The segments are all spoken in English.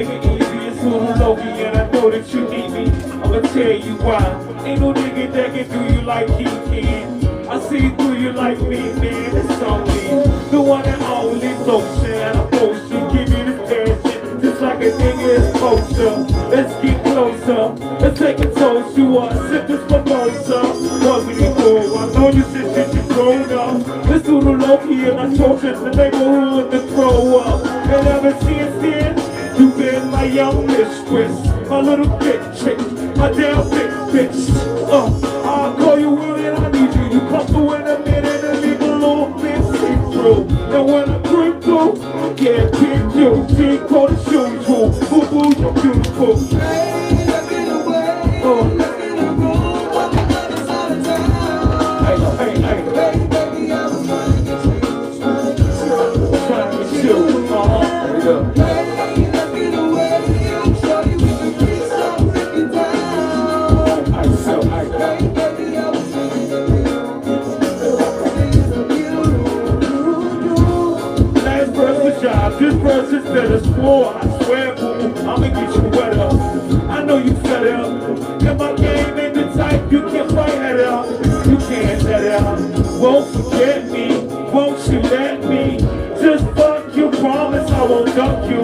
take it easy, it's little Loki, and I know that you need me. I'ma tell you why. Ain't no nigga that can do you like he can. I see through you like me, man, it's only the one and only lotion. And I'm motion, give you the passion, just like a nigga is kosher. Let's get closer, let's take a toast to us, sip this mimosa. What we do, I know you said shit you grown up. Let's do the Loki and I told you the neighborhood to throw up. And ever since then, you've been my young mistress, my little bitch chick, my damn big bitch. I'll call you when I need you. You come through in a minute and leave a little bit see-through. And when I creep through, yeah, pick you. Take all the shoes, boo, boo, you're beautiful. Hey, let's get away. Let's get a room. What the hell is out of town? Hey, baby, I was trying to get you. Trying to get you. Hey, let's get away. Show you we can get some freaking down. Baby, I was trying to get you. Last verse is job, this verse is better. Swore, I swear, boo, I'ma get you wetter. I know you fed up. And my game ain't the type you can fight head up. You can't let up. Won't forget me, won't you let me? Just fuck you, promise I won't duck you.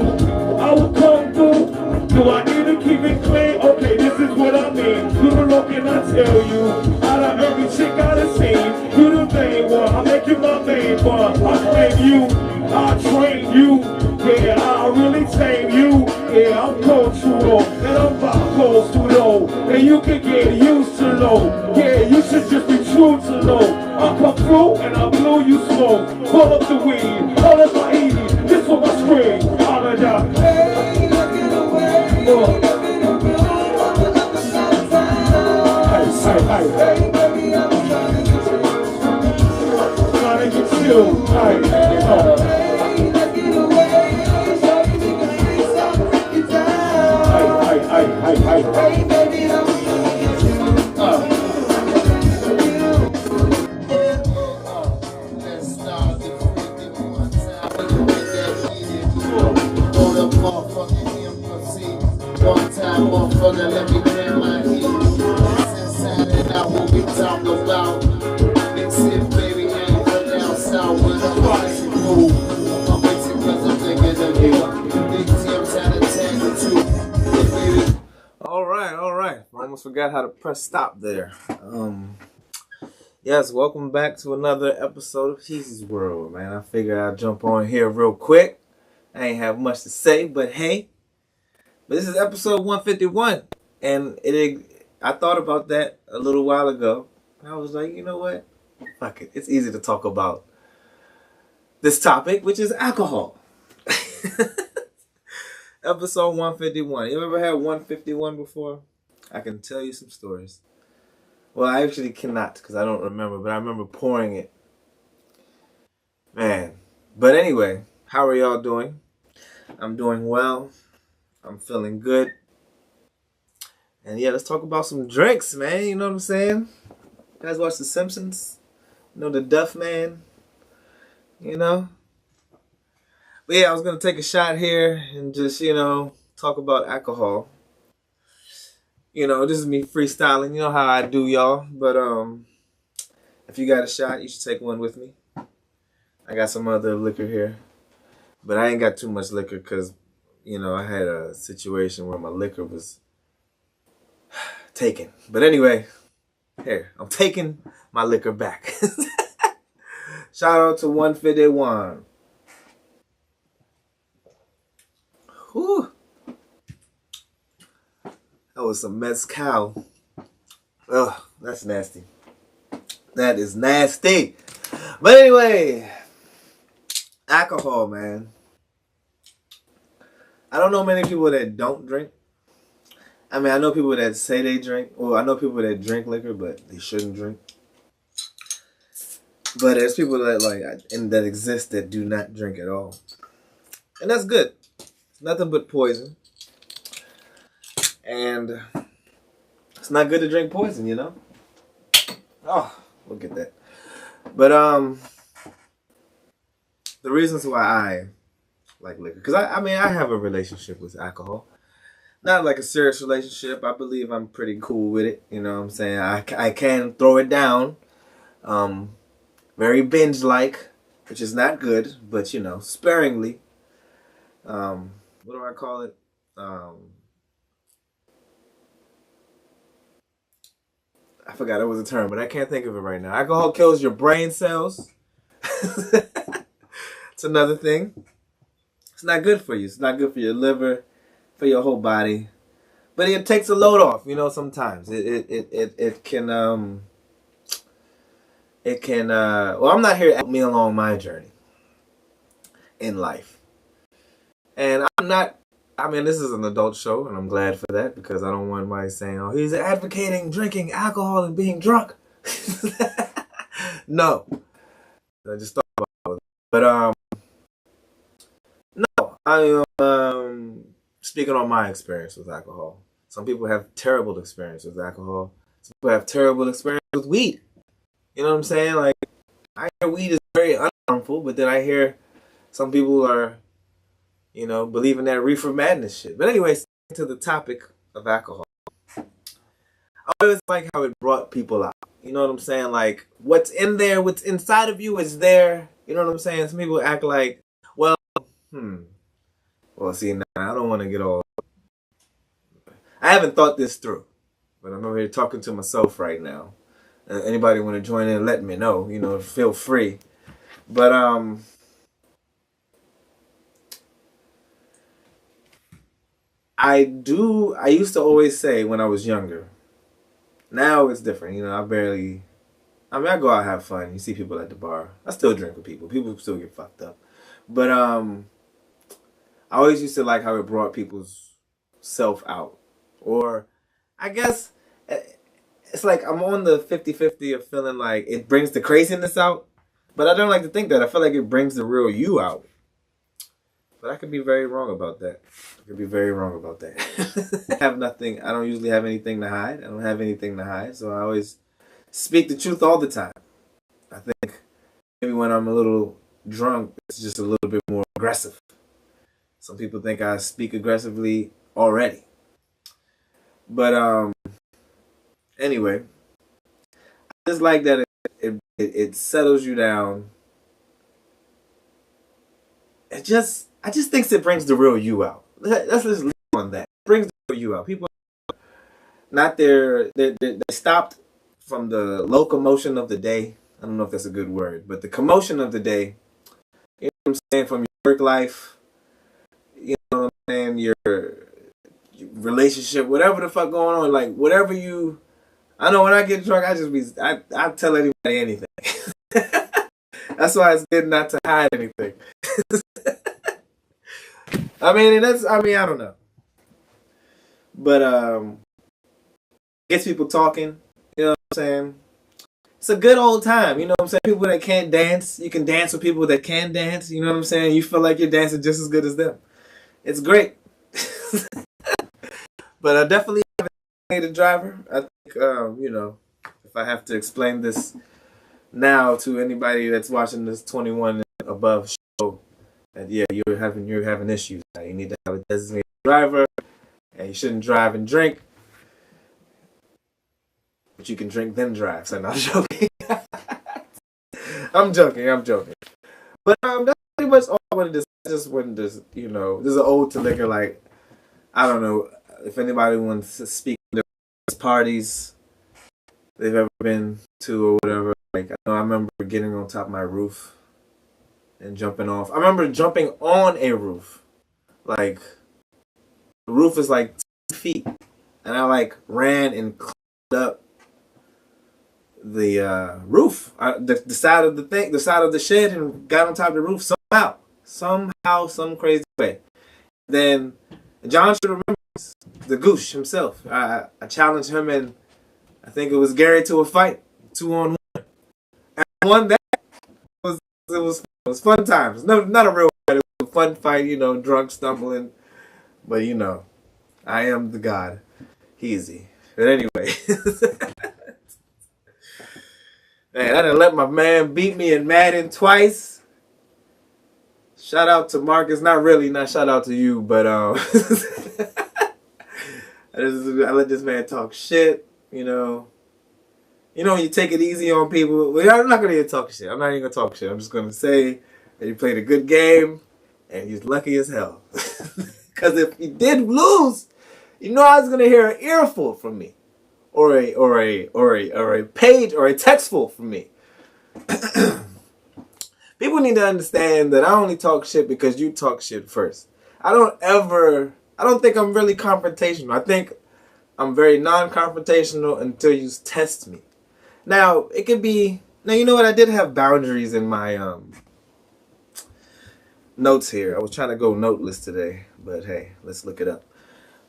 I will come through. Do I need to keep it clean? Okay, this is what I mean. Little look and I tell you, out of every chick I done seen, you the main one. I make you my main one. I claim you, I train you. Yeah, I really tame you. Yeah, I'm cultural and I'm bi-coastal. And you can get used to low. Yeah, you should just be true to low. I'll come through and I'll blow you smoke. Pull up the weed, pull up my Heezy. This for my screen. All of that. Hey, let's get away. Let's get a room on the other side of town. Hey, baby, I'm trying to get you. Trying to get you. Hey, let's get away. Show you we can see some freaking down. Hey, baby, I'm trying to get you. Let's start the freaking one time. We can make that easy. Hold up, motherfucking MC. One time, motherfucker, let me clear my heat. It's inside and out what we talk about. Mix it, baby, ain't go down south with a policy move. I'm mixing cause I'm thinking of you. Big Tim's had a tank or two. Yeah, baby. All right. I almost forgot how to press stop there. Yes, welcome back to another episode of Heezy's World, man. I figured I'd jump on here real quick. I ain't have much to say, but hey. But this is episode 151. And I thought about that a little while ago. And I was like, you know what? Fuck it. It's easy to talk about this topic, which is alcohol. Episode 151. You ever had 151 before? I can tell you some stories. Well, I actually cannot because I don't remember, but I remember pouring it. Man. But anyway, how are y'all doing? I'm doing well. I'm feeling good. And yeah, let's talk about some drinks, man. You know what I'm saying? You guys watch The Simpsons? You know the Duff Man? You know? But yeah, I was going to take a shot here and just, talk about alcohol. This is me freestyling. You know how I do, y'all. But if you got a shot, you should take one with me. I got some other liquor here. But I ain't got too much liquor because, I had a situation where my liquor was taken. But anyway, here, I'm taking my liquor back. Shout out to 151. Whew. That was some mezcal. Ugh, that's nasty. That is nasty. But anyway, alcohol, man. I don't know many people that don't drink. I mean, I know people that say they drink. Or I know people that drink liquor, but they shouldn't drink. But there's people that exist that do not drink at all. And that's good. It's nothing but poison. And it's not good to drink poison, you know? Oh, look at that. But the reasons why I like liquor. Because I mean, I have a relationship with alcohol. Not like a serious relationship. I believe I'm pretty cool with it. You know what I'm saying? I can throw it down. Um, very binge-like, which is not good, but, you know, sparingly. What do I call it? I forgot it was a term, but I can't think of it right now. Alcohol kills your brain cells. It's another thing. It's not good for you. It's not good for your liver, for your whole body. But it takes a load off, you know, sometimes. It can well, I'm not here to help me along my journey in life. And I'm not, I mean, this is an adult show, and I'm glad for that, because I don't want anybody saying, oh, he's advocating drinking alcohol and being drunk. No. I just thought about it. But, no, I am speaking on my experience with alcohol. Some people have terrible experience with alcohol. Some people have terrible experience with weed. You know what I'm saying? Like, I hear weed is very unharmful, but then I hear some people are, you know, believing that reefer madness shit. But anyways, to the topic of alcohol. I always like how it brought people out. You know what I'm saying? Like, what's in there, what's inside of you is there. You know what I'm saying? Some people act like, well, well, see, now I don't want to get all. I haven't thought this through, but I'm over here talking to myself right now. Anybody want to join in, let me know. You know, feel free. But I used to always say when I was younger. Now it's different. You know, I mean, I go out and have fun. You see people at the bar. I still drink with people. People still get fucked up. But I always used to like how it brought people's self out. Or I guess it's like I'm on the 50-50 of feeling like it brings the craziness out. But I don't like to think that. I feel like it brings the real you out. But I could be very wrong about that. I could be very wrong about that. I have nothing. I don't usually have anything to hide. I don't have anything to hide. So I always speak the truth all the time. I think maybe when I'm a little drunk, it's just a little bit more aggressive. Some people think I speak aggressively already. But anyway, I just like that it settles you down. I just think it brings the real you out. Let's just leave on that. It brings the real you out. People not there. They stopped from the locomotion of the day. I don't know if that's a good word, but the commotion of the day. You know what I'm saying? From your work life, you know what I'm saying, your relationship, whatever the fuck going on, like whatever you. I know when I get drunk, I tell anybody anything. That's why it's good not to hide anything. I mean, I don't know. But gets people talking, you know what I'm saying? It's a good old time, you know what I'm saying? People that can't dance, you can dance with people that can dance, you know what I'm saying? You feel like you're dancing just as good as them. It's great. But I definitely haven't a driver. I think, you know, if I have to explain this now to anybody that's watching this 21 and above show, that yeah, you're having issues. You need to have a designated driver, and you shouldn't drive and drink. But you can drink then drive. So I'm joking. I'm joking. But that's pretty much all I wanted to say. I just wanted to, you know, there's an ode to liquor. Like, I don't know if anybody wants to speak to parties they've ever been to or whatever. Like, I remember getting on top of my roof and jumping off. I remember jumping on a roof. Like, the roof is like 2 feet. And I like ran and climbed up the roof, the side of the side of the shed, and got on top of the roof somehow, some crazy way. Then John should remember this, the Goosh himself. I challenged him, and I think it was Gary to a fight, 2-on-1. And I won that. It was fun times. No, not a real fight. It was a fun fight, you know, drunk, stumbling. But you know, I am the god, Heezy. But anyway. Man, I done let my man beat me in Madden twice. shout out to Marcus. Not really, not shout out to you, but I let this man talk shit. You know, when you take it easy on people. Well, I'm not gonna even talk shit. I'm not even gonna talk shit. I'm just gonna say that he played a good game, and he's lucky as hell. Because if he did lose, I was gonna hear an earful from me, or a page or a textful from me. People need to understand that I only talk shit because you talk shit first. I don't think I'm really confrontational. I think I'm very non-confrontational until you test me. Now, it could be... Now, you know what? I did have boundaries in my notes here. I was trying to go noteless today, but hey, let's look it up.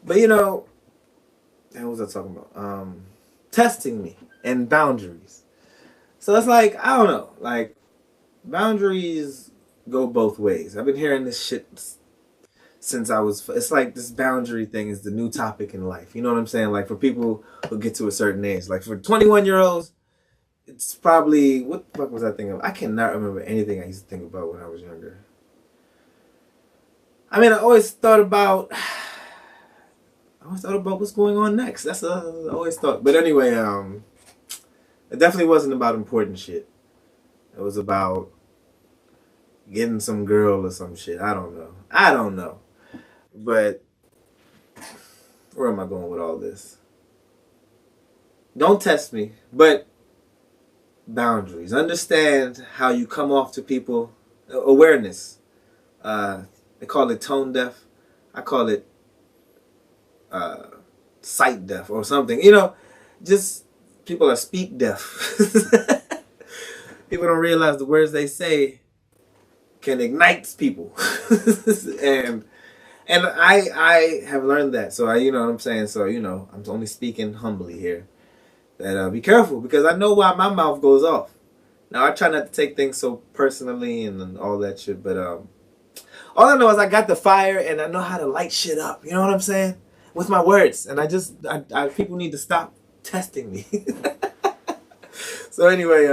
But, what was I talking about? Testing me and boundaries. So it's like, I don't know. Like, boundaries go both ways. I've been hearing this shit since I was... It's like this boundary thing is the new topic in life. You know what I'm saying? Like, for people who get to a certain age. Like, for 21-year-olds, it's probably... What the fuck was I thinking of? I cannot remember anything I used to think about when I was younger. I mean, I always thought about what's going on next. That's what I always thought. But anyway, it definitely wasn't about important shit. It was about getting some girl or some shit. I don't know. But where am I going with all this? Don't test me, but boundaries. Understand how you come off to people. Awareness. They call it tone deaf. I call it sight deaf or something. Just people are speak deaf. People don't realize the words they say can ignite people. and I have learned that. So you know what I'm saying? So, I'm only speaking humbly here. That be careful, because I know why my mouth goes off. Now, I try not to take things so personally and all that shit, but all I know is I got the fire and I know how to light shit up. You know what I'm saying? With my words. And people need to stop testing me. So anyway,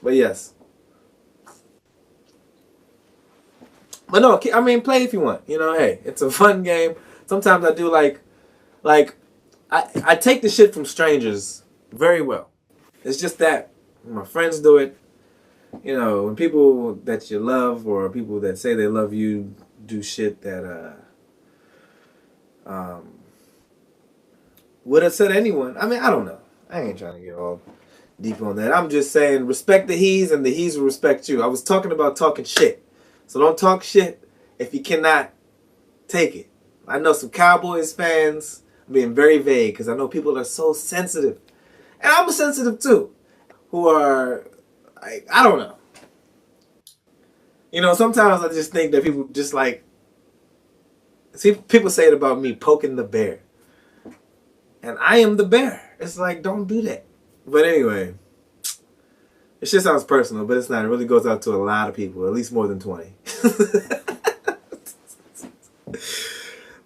but yes. But no, I mean, play if you want. Hey, it's a fun game. Sometimes I do like I take the shit from strangers very well. It's just that when my friends do it, when people that you love or people that say they love you do shit that would have said anyone. I mean, I don't know. I ain't trying to get all deep on that. I'm just saying respect the Hees and the Hees will respect you. I was talking about talking shit. So don't talk shit if you cannot take it. I know some Cowboys fans. I'm being very vague because I know people are so sensitive. And I'm sensitive too. Who are, I don't know. Sometimes I just think that people just people say it about me, poking the bear. And I am the bear. It's like, don't do that. But anyway, it just sounds personal, but it's not. It really goes out to a lot of people, at least more than 20.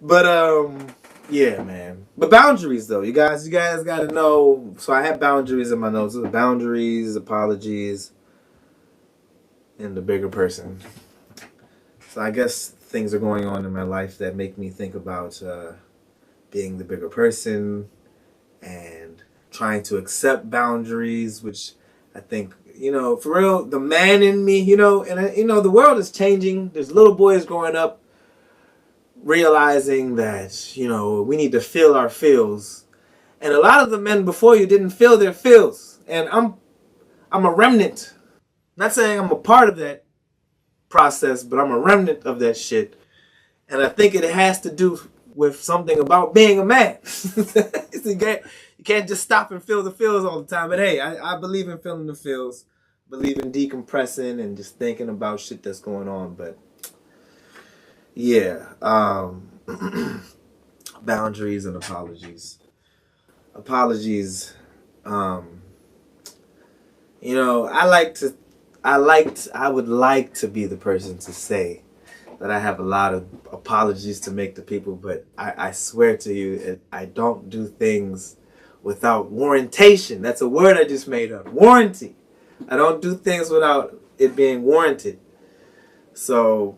But yeah, man. But boundaries, though, you guys got to know. So I have boundaries in my notes. Boundaries, apologies, and the bigger person. So I guess things are going on in my life that make me think about being the bigger person and trying to accept boundaries, which I think, for real, the man in me, the world is changing. There's little boys growing up realizing that, we need to feel our feels. And a lot of the men before you didn't feel their feels. And I'm a remnant. Not saying I'm a part of that process, but I'm a remnant of that shit. And I think it has to do with something about being a man. You can't just stop and feel the feels all the time. But hey, I believe in feeling the feels. Believe in decompressing and just thinking about shit that's going on. But yeah, boundaries and apologies. Apologies. I would like to be the person to say that I have a lot of apologies to make to people, but I swear to you, I don't do things without warrantation. That's a word I just made up. Warranty. I don't do things without it being warranted. So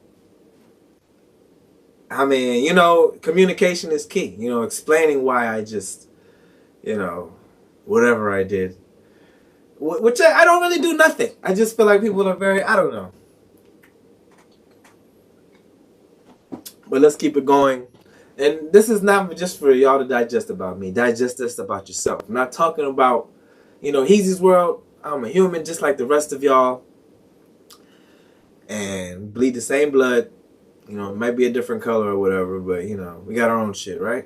I mean, you know, communication is key. You know, explaining why I just, you know, whatever I did. Which I don't really do nothing. I just feel like people are very, I don't know. But let's keep it going. And this is not just for y'all to digest about me. Digest this about yourself. I'm not talking about, you know, Heezy's world. I'm a human just like the rest of y'all. And bleed the same blood. You know, it might be a different color or whatever, but you know, we got our own shit, right?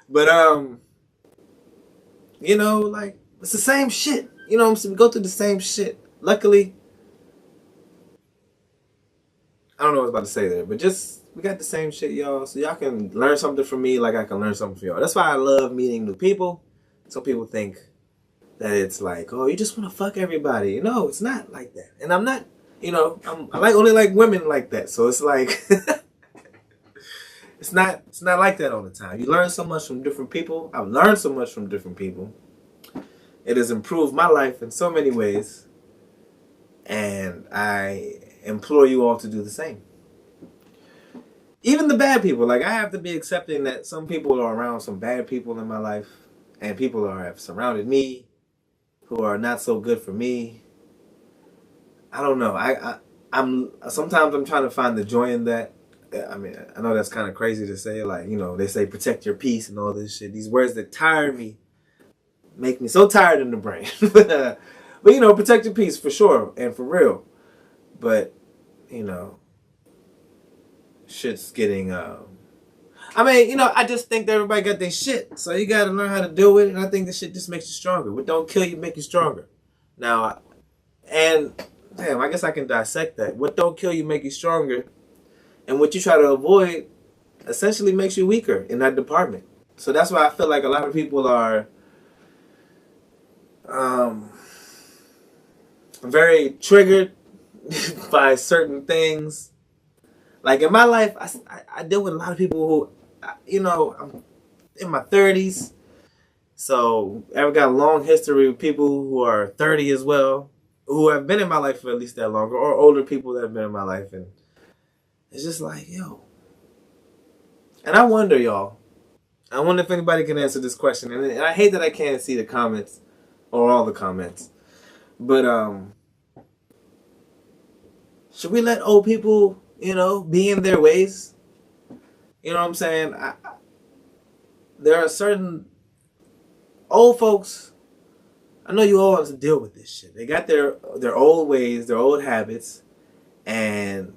But you know, like it's the same shit. You know what I'm saying? We go through the same shit. Luckily, I don't know what I was about to say there, but just we got the same shit, y'all. So y'all can learn something from me like I can learn something from y'all. That's why I love meeting new people. Some people think that it's like, oh, you just want to fuck everybody. No, it's not like that. And I'm not, you know, I like only like women like that. So it's like it's not like that all the time. You learn so much from different people. I've learned so much from different people. It has improved my life in so many ways. And I implore you all to do the same. Even the bad people. Like, I have to be accepting that some people are around some bad people in my life. And people have surrounded me who are not so good for me. I don't know. I'm sometimes I'm trying to find the joy in that. I mean, I know that's kind of crazy to say. Like, you know, they say protect your peace and all this shit. These words that tire me, make me so tired in the brain. But you know, protect your peace for sure and for real. But you know, shit's getting. I mean, you know, I just think that everybody got their shit, so you got to learn how to deal with it. And I think this shit just makes you stronger. What don't kill you make you stronger. Now, and damn, I guess I can dissect that. What don't kill you make you stronger, and what you try to avoid essentially makes you weaker in that department. So that's why I feel like a lot of people are very triggered by certain things. Like in my life, I deal with a lot of people who, you know, I'm in my 30s. So I've got a long history with people who are 30 as well, who have been in my life for at least that longer, or older people that have been in my life. And it's just like, yo. And I wonder, y'all, I wonder if anybody can answer this question. And I hate that I can't see the comments or all the comments. But should we let old people, you know, be in their ways? You know what I'm saying? There are certain old folks. I know you all have to deal with this shit. They got their old ways, their old habits, and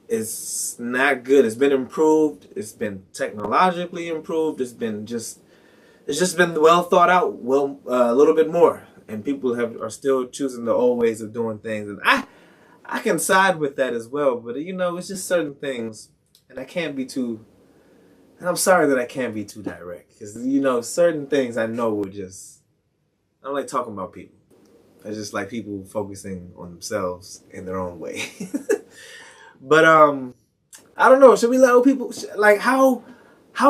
it's not good. It's been improved. It's been technologically improved. It's just been well thought out, a little bit more, and people are still choosing the old ways of doing things, and I can side with that as well. But you know, it's just certain things, and I can't be too. And I'm sorry that I can't be too direct, because you know, certain things I know would just. I don't like talking about people. I just like people focusing on themselves in their own way. But I don't know. Should we let old people like how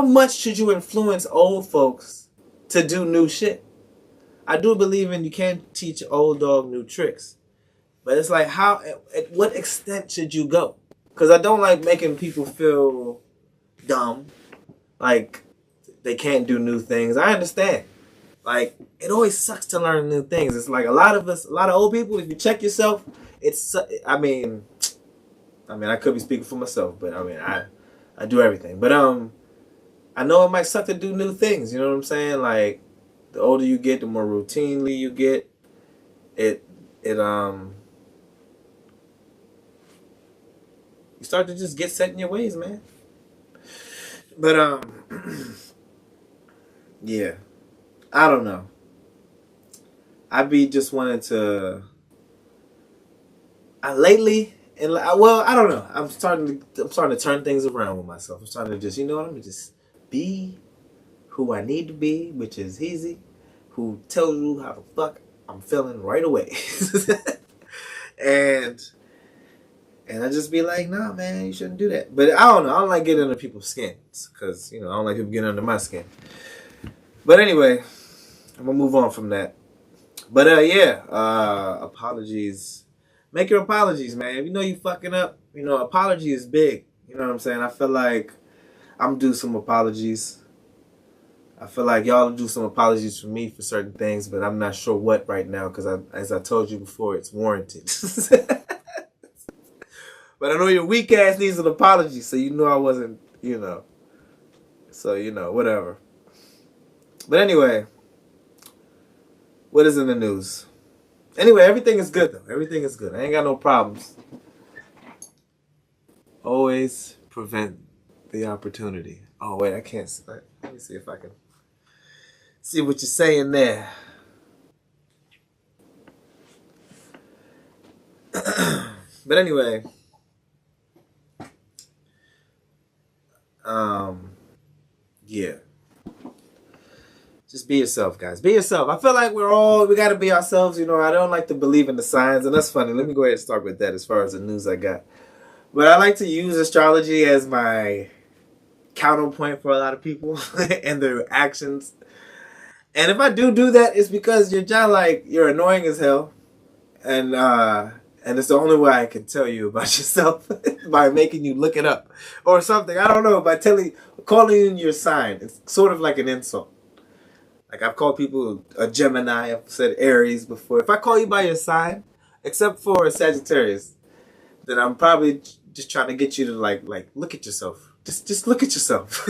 much should you influence old folks to do new shit? I do believe in you can't teach old dog new tricks, but it's like how at what extent should you go? Because I don't like making people feel dumb, like they can't do new things. I understand. Like it always sucks to learn new things. It's like a lot of old people. If you check yourself, it's. I mean, I could be speaking for myself, but I mean, I do everything. But I know it might suck to do new things. You know what I'm saying? Like the older you get, the more routinely you get. You start to just get set in your ways, man. But yeah, I don't know. I be just wanting to. Lately. And well, I don't know. I'm starting to turn things around with myself. I'm starting to just, you know what? Let me just be who I need to be, which is Heezy, who tells you how the fuck I'm feeling right away. and I just be like, nah, man, you shouldn't do that. But I don't know. I don't like getting under people's skins because you know I don't like people getting under my skin. But anyway, I'm gonna move on from that. But yeah, apologies. Make your apologies, man. If you know you fucking up, you know, apology is big. You know what I'm saying? I feel like I'm due some apologies. I feel like y'all do some apologies for me for certain things, but I'm not sure what right now because, as I told you before, it's warranted. But I know your weak ass needs an apology, so you know I wasn't, So, whatever. But anyway, what is in the news? Anyway, everything is good, though. Everything is good. I ain't got no problems. Always prevent the opportunity. Oh, wait, I can't. Let me see if I can see what you're saying there. But anyway, yeah. Just be yourself, guys. Be yourself. I feel like we got to be ourselves. I don't like to believe in the signs, and that's funny. Let me go ahead and start with that as far as the news I got. But I like to use astrology as my counterpoint for a lot of people and their actions. And if I do that, it's because you're annoying as hell, and it's the only way I can tell you about yourself by making you look it up or something. I don't know, by calling you your sign. It's sort of like an insult. Like I've called people a Gemini. I've said Aries before. If I call you by your sign, except for a Sagittarius, then I'm probably just trying to get you to like look at yourself. Just look at yourself.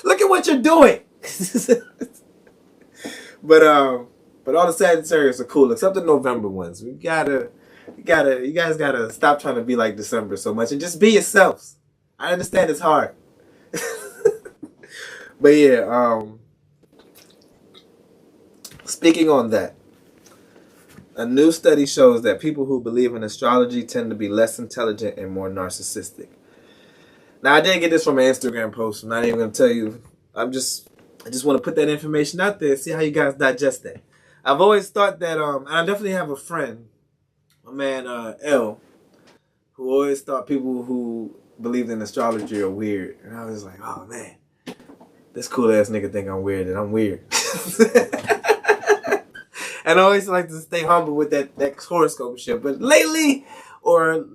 Look at what you're doing. But all the Sagittarius are cool, except the November ones. You guys gotta stop trying to be like December so much and just be yourselves. I understand it's hard. But yeah, speaking on that, a new study shows that people who believe in astrology tend to be less intelligent and more narcissistic. Now, I did get this from an Instagram post. I'm not even going to tell you. I just want to put that information out there, see how you guys digest that. I've always thought that, and I definitely have a friend, my man L, who always thought people who believed in astrology are weird. And I was like, oh man, this cool ass nigga think I'm weird, and I'm weird. And I always like to stay humble with that horoscope shit. But lately I've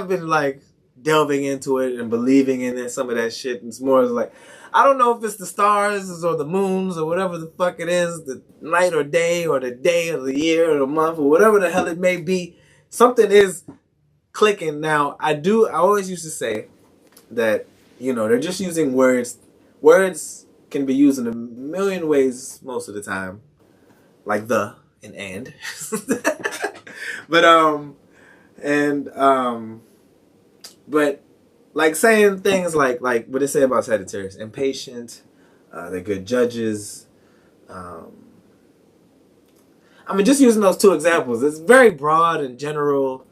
been like delving into it and believing in it, some of that shit. And it's more like, I don't know if it's the stars or the moons or whatever the fuck it is, the night or day or the day of the year or the month or whatever the hell it may be. Something is clicking. Now, I always used to say that, they're just using words. Words can be used in a million ways most of the time. Like the and. But like saying things like what they say about Sagittarius, impatient, they're good judges. Just using those two examples, it's very broad and general.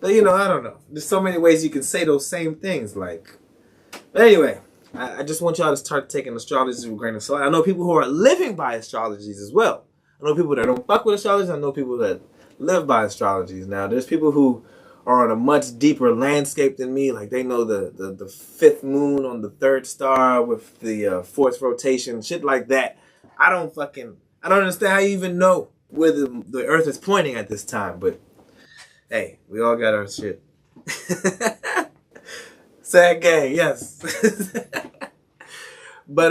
But I don't know. There's so many ways you can say those same things. But anyway, I just want y'all to start taking astrology with a grain of salt. I know people who are living by astrologies as well. I know people that don't fuck with astrology. I know people that live by astrologies. Now, there's people who are on a much deeper landscape than me. Like, they know the fifth moon on the third star with the fourth rotation, shit like that. I don't understand how you even know where the earth is pointing at this time. But, hey, we all got our shit. Sad gang, yes. But,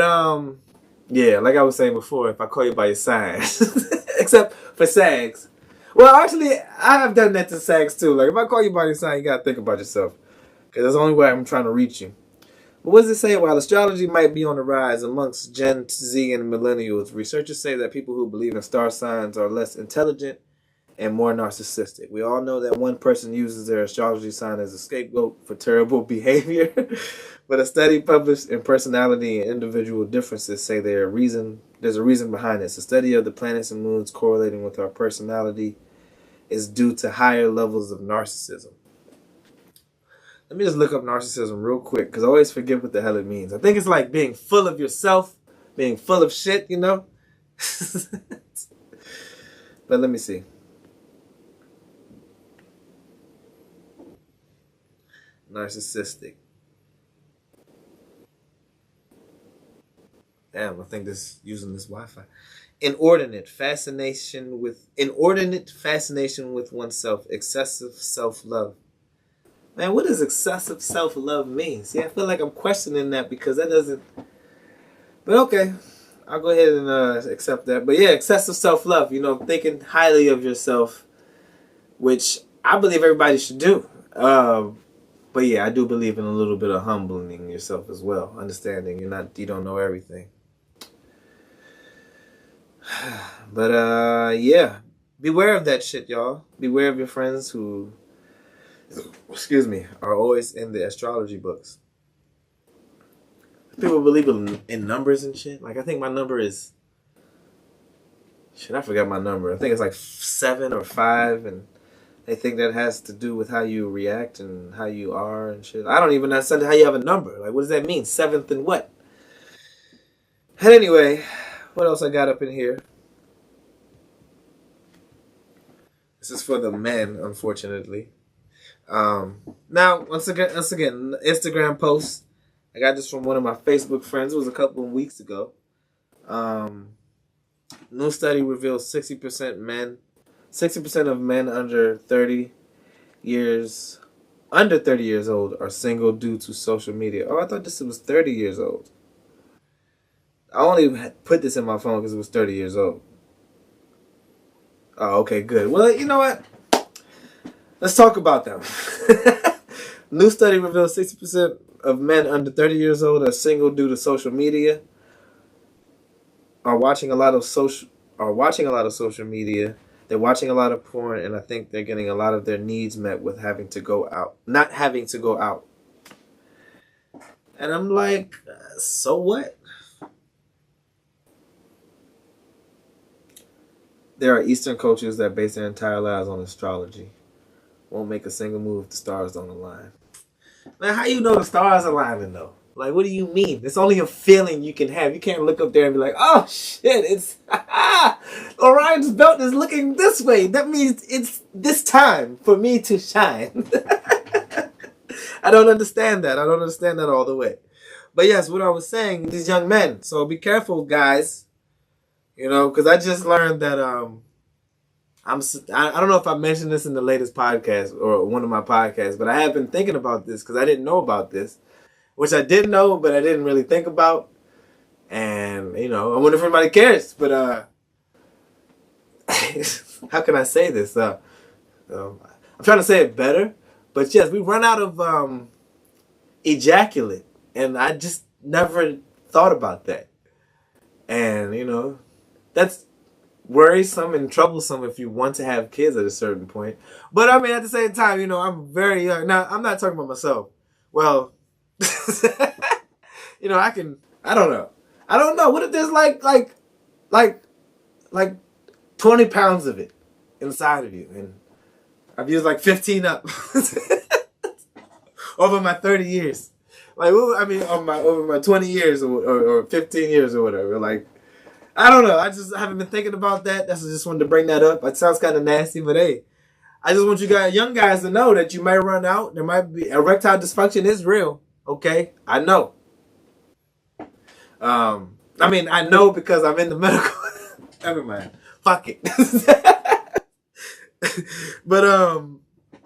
yeah, like I was saying before, if I call you by your sign, except for Sags. Well, actually, I have done that to Sags too. Like, if I call you by your sign, you gotta think about yourself. Because that's the only way I'm trying to reach you. But what does it say? While astrology might be on the rise amongst Gen Z and millennials, researchers say that people who believe in star signs are less intelligent and more narcissistic. We all know that one person uses their astrology sign as a scapegoat for terrible behavior. But a study published in Personality and Individual Differences say there's a reason behind this. A study of the planets and moons correlating with our personality is due to higher levels of narcissism. Let me just look up narcissism real quick, because I always forget what the hell it means. I think it's like being full of yourself, being full of shit, But let me see. Narcissistic. Damn, I think using this Wi-Fi. Inordinate fascination with oneself, excessive self-love, Man, what does excessive self-love mean? See, I feel like I'm questioning that because that doesn't... But okay, I'll go ahead and accept that. But yeah, excessive self-love, thinking highly of yourself, which I believe everybody should do. But yeah, I do believe in a little bit of humbling yourself as well. Understanding you don't know everything. But yeah, beware of that shit, y'all. Beware of your friends who, excuse me, are always in the astrology books. People believe in numbers and shit. Like, I think my number is, shit, I forgot my number. I think it's like 7 or 5, and they think that has to do with how you react and how you are and shit. I don't even understand how you have a number. Like, what does that mean? 7th and what? And anyway, what else I got up in here? This is for the men, unfortunately. Now, once again, Instagram post. I got this from one of my Facebook friends. It was a couple of weeks ago. New study reveals 60% of men under 30 years old are single due to social media. Oh, I thought this was 30 years old. I only put this in my phone because it was 30 years old. Oh, okay, good. Well, you know what? Let's talk about them. New study reveals 60% of men under 30 years old are single due to social media. Are watching a lot of social media. They're watching a lot of porn, and I think they're getting a lot of their needs met with not having to go out. And I'm like, so what? There are Eastern cultures that base their entire lives on astrology. Won't make a single move if the stars don't align. Man, how you know the stars aligning though? Like, what do you mean? It's only a feeling you can have. You can't look up there and be like, oh shit, it's Orion's belt is looking this way. That means it's this time for me to shine. I don't understand that. I don't understand that all the way. But yes, what I was saying, these young men. So be careful, guys. Because I just learned that I don't know if I mentioned this in the latest podcast or one of my podcasts, but I have been thinking about this because I didn't know about this, which I did know, but I didn't really think about. And, I wonder if anybody cares, but how can I say this? I'm trying to say it better, but yes, we run out of ejaculate, and I just never thought about that. And, that's worrisome and troublesome if you want to have kids at a certain point. But I mean, at the same time, I'm very young. Now, I'm not talking about myself. Well, I don't know. I don't know. What if there's like 20 pounds of it inside of you? And I've used like 15 up over my 30 years. Like, over my 20 years or 15 years or whatever. Like, I don't know. I haven't been thinking about that. I just wanted to bring that up. It sounds kind of nasty, but hey, I just want you guys, young guys, to know that you might run out. There might be erectile dysfunction is real. Okay, I know. I know because I'm in the medical. Never mind. Fuck it. But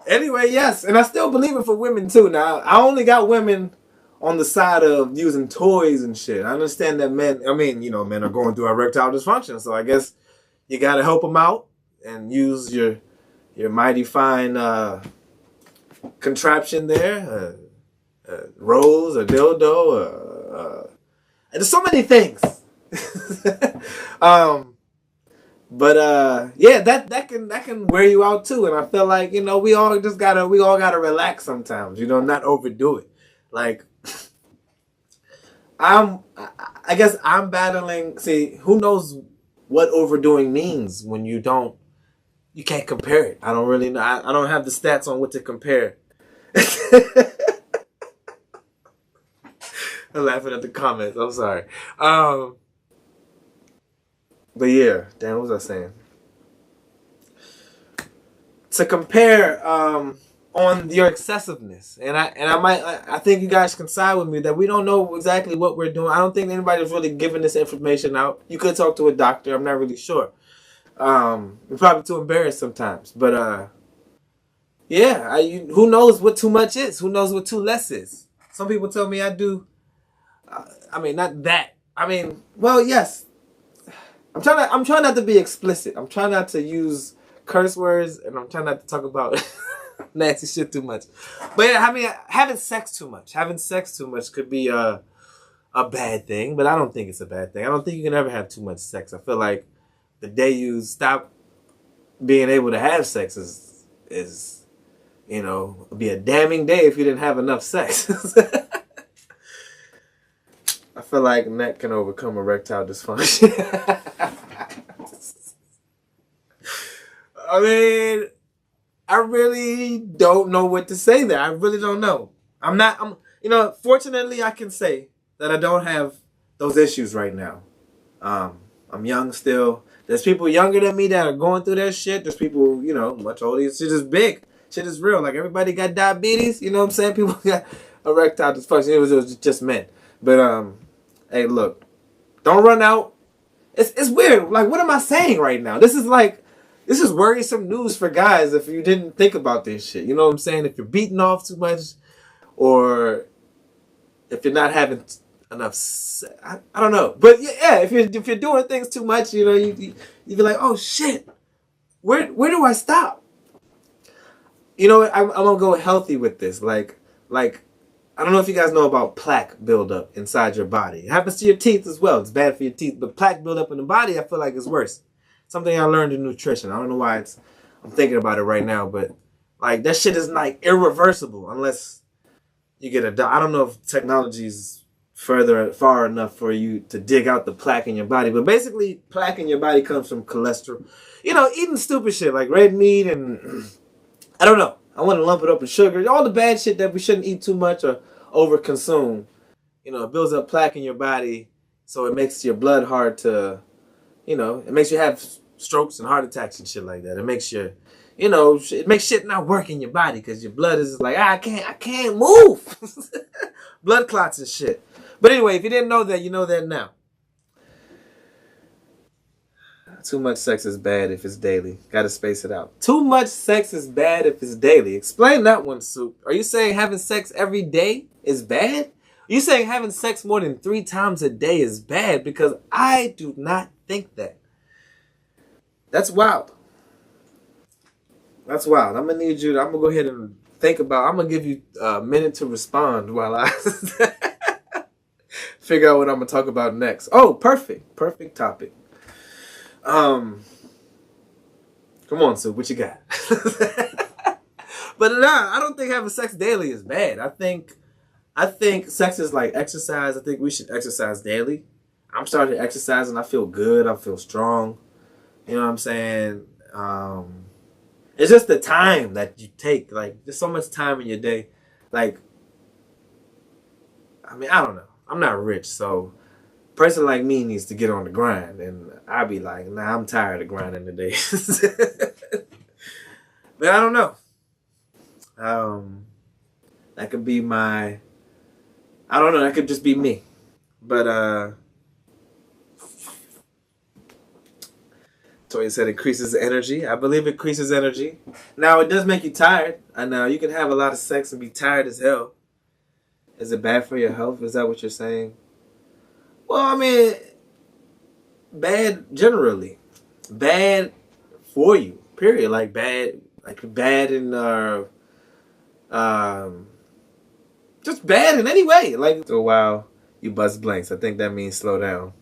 anyway, yes, and I still believe it for women too. Now I only got women on the side of using toys and shit. I understand that men are going through erectile dysfunction, so I guess you gotta help them out and use your mighty fine contraption there, rose, a dildo, there's so many things. But yeah, that can wear you out too, and I feel like we all gotta relax sometimes, not overdo it. Like, I guess I'm battling. See, who knows what overdoing means when you can't compare it. I don't really know. I don't have the stats on what to compare. I'm laughing at the comments. I'm sorry. But yeah, damn, what was I saying? To compare on your excessiveness, and I think you guys can side with me that we don't know exactly what we're doing. I don't think anybody's really giving this information out. You could talk to a doctor. I'm not really sure. We're probably too embarrassed sometimes, but Yeah, who knows what too much is? Who knows what too less is? Some people tell me I do. I mean, not that. I mean, well, yes. I'm trying not to be explicit. I'm trying not to use curse words, and I'm trying not to talk about nasty shit too much. But yeah, I mean, having sex too much could be a bad thing. But I don't think it's a bad thing. I don't think you can ever have too much sex. I feel like the day you stop being able to have sex is be a damning day if you didn't have enough sex. I feel like that can overcome erectile dysfunction. I mean, I really don't know what to say there. I really don't know. Fortunately I can say that I don't have those issues right now. I'm young still. There's people younger than me that are going through that shit. There's people, much older. Shit is big. Shit is real. Like, everybody got diabetes. You know what I'm saying? People got erectile dysfunction. It was just men. But, hey, look. Don't run out. It's weird. Like, what am I saying right now? This is worrisome news for guys if you didn't think about this shit. You know what I'm saying? If you're beating off too much, or if you're not having enough, I don't know. But yeah, if you're doing things too much, you be like, oh shit, where do I stop? I'm gonna go healthy with this. Like I don't know if you guys know about plaque buildup inside your body. It happens to your teeth as well. It's bad for your teeth, but plaque buildup in the body, I feel like is worse. Something I learned in nutrition. I don't know why I'm thinking about it right now, but like that shit is like irreversible unless you get I don't know if technology is far enough for you to dig out the plaque in your body, but basically plaque in your body comes from cholesterol. Eating stupid shit like red meat and I don't know. I want to lump it up with sugar. All the bad shit that we shouldn't eat too much or over consume. It builds up plaque in your body, so it makes your blood hard to, it makes you have strokes and heart attacks and shit like that. It makes it makes shit not work in your body because your blood is like, I can't move. Blood clots and shit. But anyway, if you didn't know that, you know that now. Too much sex is bad if it's daily. Gotta space it out. Too much sex is bad if it's daily. Explain that one, Soup. Are you saying having sex every day is bad? Are you saying having sex more than 3 times a day is bad? Because I do not think that. That's wild. That's wild. I'm gonna go ahead and think about. I'm gonna give you a minute to respond while I figure out what I'm gonna talk about next. Oh, perfect topic. Come on, Sue, what you got? But nah, I don't think having sex daily is bad. I think sex is like exercise. I think we should exercise daily. I'm starting to exercise and I feel good. I feel strong. You know what I'm saying? It's just the time that you take. Like, there's so much time in your day. Like, I mean, I don't know. I'm not rich, so a person like me needs to get on the grind. And I'd be like, nah, I'm tired of grinding today. But I don't know. That could be I don't know. That could just be me. But, Toya said increases energy. I believe it increases energy. Now, it does make you tired. And you can have a lot of sex and be tired as hell. Is it bad for your health? Is that what you're saying? Well, I mean, bad generally. Bad for you, period. Like bad in, just bad in any way. Like, so while you bust blanks, I think that means slow down.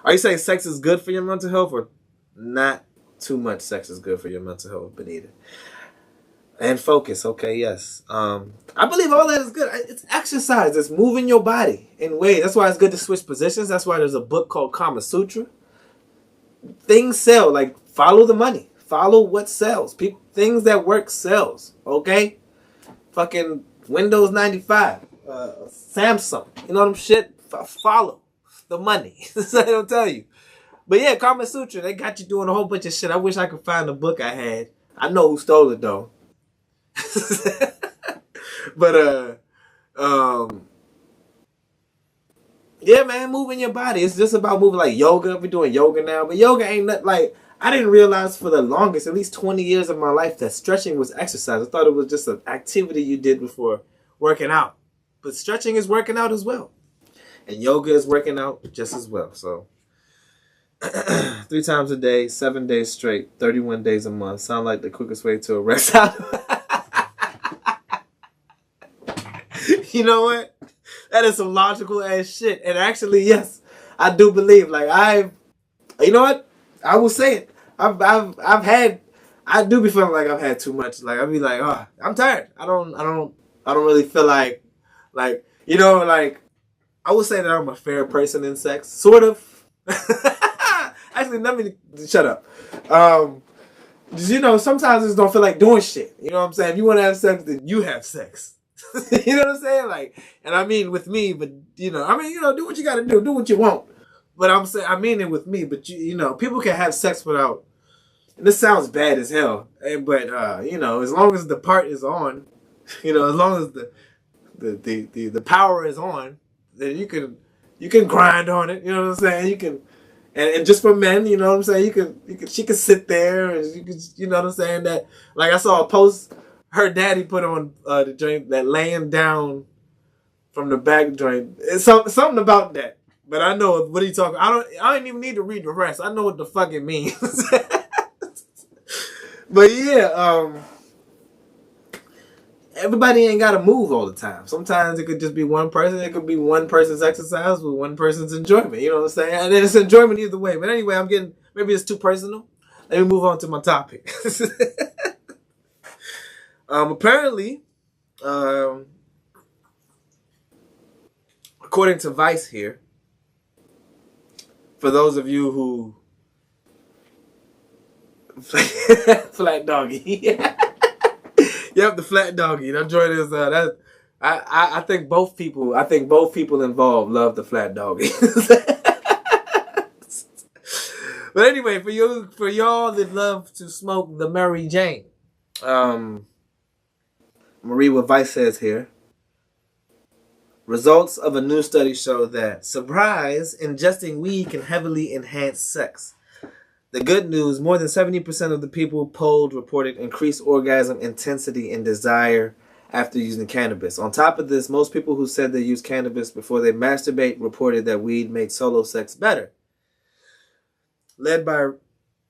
Are you saying sex is good for your mental health, or not too much sex is good for your mental health, Benita? And focus, okay, yes. I believe all that is good. It's exercise. It's moving your body in ways. That's why it's good to switch positions. That's why there's a book called Kama Sutra. Things sell. Like, follow the money. Follow what sells. Things that work sells, okay? Fucking Windows 95. Samsung. You know them shit? Follow the money. That's what they'll tell you. But yeah, Kama Sutra, they got you doing a whole bunch of shit. I wish I could find the book I had. I know who stole it, though. But yeah, man, moving your body. It's just about moving, like yoga. We're doing yoga now, but yoga ain't nothing like. I didn't realize for the longest, at least 20 years of my life, that stretching was exercise. I thought it was just an activity you did before working out. But stretching is working out as well. And yoga is working out just as well. So 3 times a day, 7 days straight, 31 days a month. Sound like the quickest way to arrest out. You know what? That is some logical ass shit. And actually, yes, I do believe. You know what? I will say it. I do be feeling like I've had too much. Like I be like, oh, I'm tired. I don't really feel like, I would say that I'm a fair person in sex, sort of. Actually, let me shut up. Sometimes I just don't feel like doing shit. You know what I'm saying? If you want to have sex, then you have sex. You know what I'm saying? Like, and I mean with me, but do what you got to do what you want. But I'm saying, I mean it with me, but people can have sex without. And this sounds bad as hell, but as long as the part is on, as long as the power is on, then you can grind on it. You know what I'm saying? You can, and just for men, you know what I'm saying? She can sit there and you know what I'm saying? That, like, I saw a post her daddy put on the joint, that laying down from the back joint. It's something about that. But I know what he talking. I don't even need to read the rest. I know what the fuck it means. But yeah, everybody ain't gotta move all the time. Sometimes it could just be one person. It could be one person's exercise with one person's enjoyment. You know what I'm saying? And then it's enjoyment either way. But anyway, maybe it's too personal. Let me move on to my topic. Apparently, according to Vice here, for those of you who flat doggy, yep, the flat doggy. That joint is I think both people involved love the flat doggy. But anyway, for y'all that love to smoke the Mary Jane, I'm gonna read what Vice says here. Results of a new study show that, surprise, ingesting weed can heavily enhance sex. The good news, more than 70% of the people polled reported increased orgasm intensity and desire after using cannabis. On top of this, most people who said they used cannabis before they masturbate reported that weed made solo sex better. Led by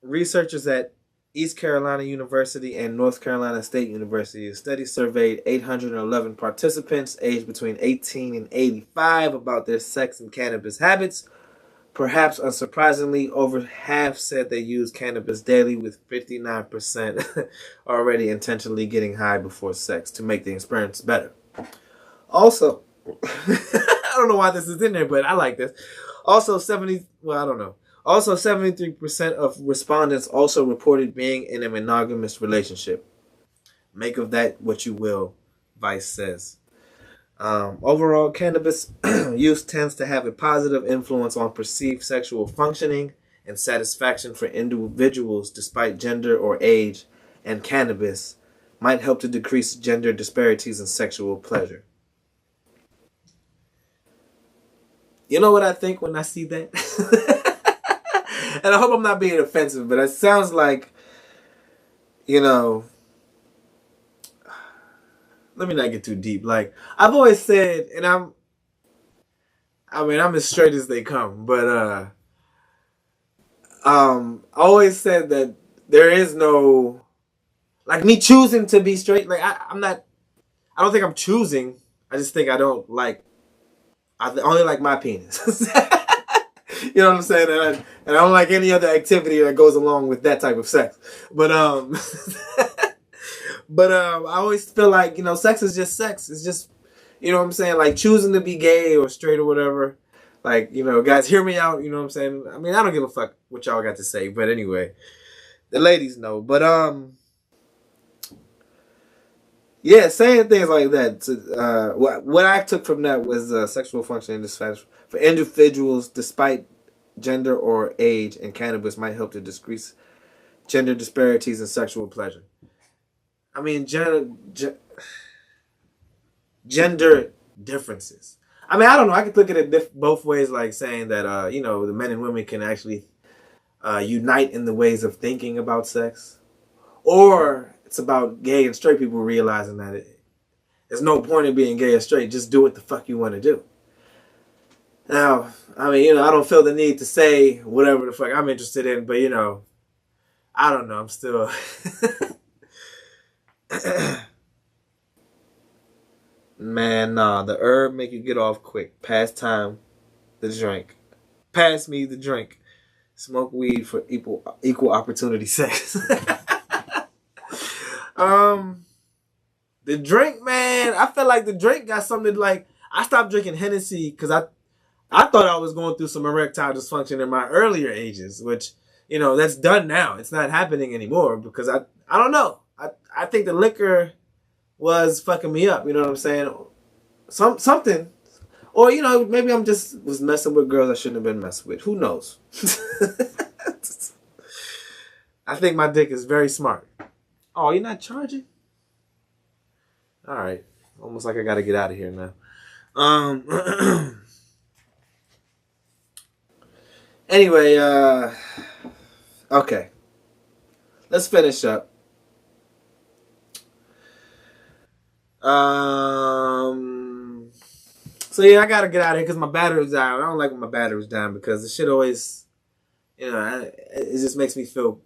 researchers at East Carolina University and North Carolina State University, the study surveyed 811 participants aged between 18 and 85 about their sex and cannabis habits. Perhaps unsurprisingly, over half said they use cannabis daily, with 59% already intentionally getting high before sex to make the experience better. Also, I don't know why this is in there, but I like this. Also, 73% of respondents also reported being in a monogamous relationship. Make of that what you will, Vice says. Overall, cannabis use tends to have a positive influence on perceived sexual functioning and satisfaction for individuals despite gender or age, and cannabis might help to decrease gender disparities in sexual pleasure. You know what I think when I see that? And I hope I'm not being offensive, but it sounds like, let me not get too deep. Like, I've always said, and I'm as straight as they come, but I always said that there is no, like, me choosing to be straight. Like, I don't think I'm choosing. I just think I only like my penis. You know what I'm saying? And I don't like any other activity that goes along with that type of sex. But I always feel like, sex is just sex. It's just, you know what I'm saying? Like, choosing to be gay or straight or whatever. Like, guys, hear me out. You know what I'm saying? I mean, I don't give a fuck what y'all got to say. But anyway, the ladies know. But, yeah, saying things like that. What I took from that was sexual functioning dysfunction for individuals despite gender or age, and cannabis might help to decrease gender disparities in sexual pleasure. I mean, gender differences. I mean, I don't know. I could look at it both ways, like saying that, the men and women can actually unite in the ways of thinking about sex, or it's about gay and straight people realizing that there's no point in being gay or straight. Just do what the fuck you want to do. Now, I mean, I don't feel the need to say whatever the fuck I'm interested in, but I don't know. I'm still. Man, nah. The herb make you get off quick. Pass time the drink. Pass me the drink. Smoke weed for equal opportunity sex. The drink, man. I feel like the drink got something like. I stopped drinking Hennessy because I thought I was going through some erectile dysfunction in my earlier ages, which, that's done now. It's not happening anymore because I don't know. I think the liquor was fucking me up. You know what I'm saying? Something. Or, maybe I'm just was messing with girls I shouldn't have been messing with. Who knows? I think my dick is very smart. Oh, you're not charging? All right. Almost like I got to get out of here now. Anyway, okay. Let's finish up. So yeah, I gotta get out of here because my battery's down. I don't like when my battery's down because the shit always, it just makes me feel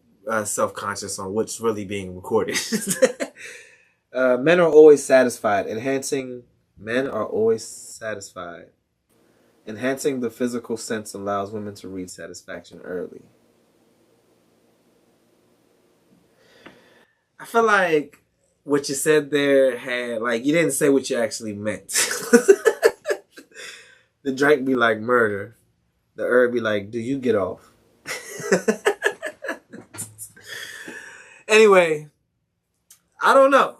self-conscious on what's really being recorded. Men are always satisfied. Men are always satisfied. Enhancing the physical sense allows women to reach satisfaction early. I feel like what you said there had, you didn't say what you actually meant. The drink be like murder. The herb be like, do you get off? Anyway, I don't know.